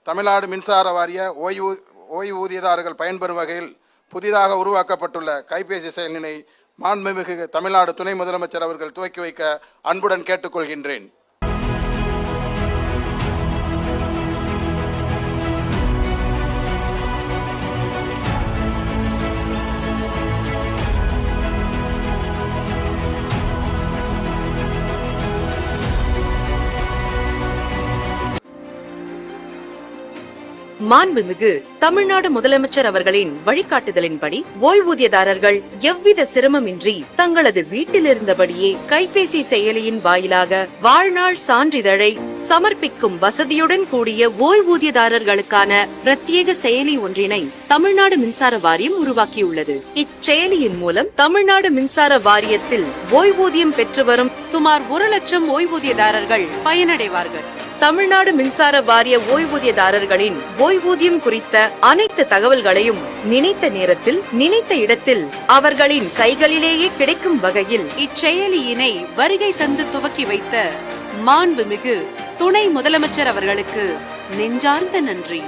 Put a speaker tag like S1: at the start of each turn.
S1: தமிழ்நாடு மின்சார வாரிய ஓய்வூதியதாரர்கள் பயன்பெறும் வகையில் புதிதாக உருவாக்கப்பட்டுள்ள கைபேசி செயலினை மாண்புமிகு தமிழ்நாடு துணை முதலமைச்சர் அவர்கள் துவக்கி வைக்க அன்புடன் கேட்டுக்கொள்கின்றேன்.
S2: மாண்புமிகு தமிழ்நாடு முதலமைச்சர் அவர்களின் வழிகாட்டுதலின்படி ஓய்வூதியதாரர்கள் எவ்வித சிரமமின்றி தங்களது வீட்டில் இருந்தபடியே கைபேசி செயலியின் வாயிலாக வாழ்நாள் சான்றிதழை சமர்ப்பிக்கும் வசதியுடன் கூடிய ஓய்வூதியதாரர்களுக்கான பிரத்யேக செயலி ஒன்றினை தமிழ்நாடு மின்சார வாரியம் உருவாக்கியுள்ளது. இச்செயலியின் மூலம் தமிழ்நாடு மின்சார வாரியத்தில் ஓய்வூதியம் பெற்று வரும் சுமார் 1 லட்சம் ஓய்வூதியதாரர்கள் பயனடைவார்கள். தமிழ்நாடு மின்சார வாரிய ஓய்வூதியதாரர்களின் ஓய்வூதியம் குறித்த அனைத்து தகவல்களையும் நினைத்த நேரத்தில் நினைத்த இடத்தில் அவர்களின் கைகளிலேயே கிடைக்கும் வகையில் இச்செயலியினை வருகை தந்து துவக்கி வைத்த மாண்புமிகு துணை முதலமைச்சர் அவர்களுக்கு நெஞ்சார்ந்த நன்றி.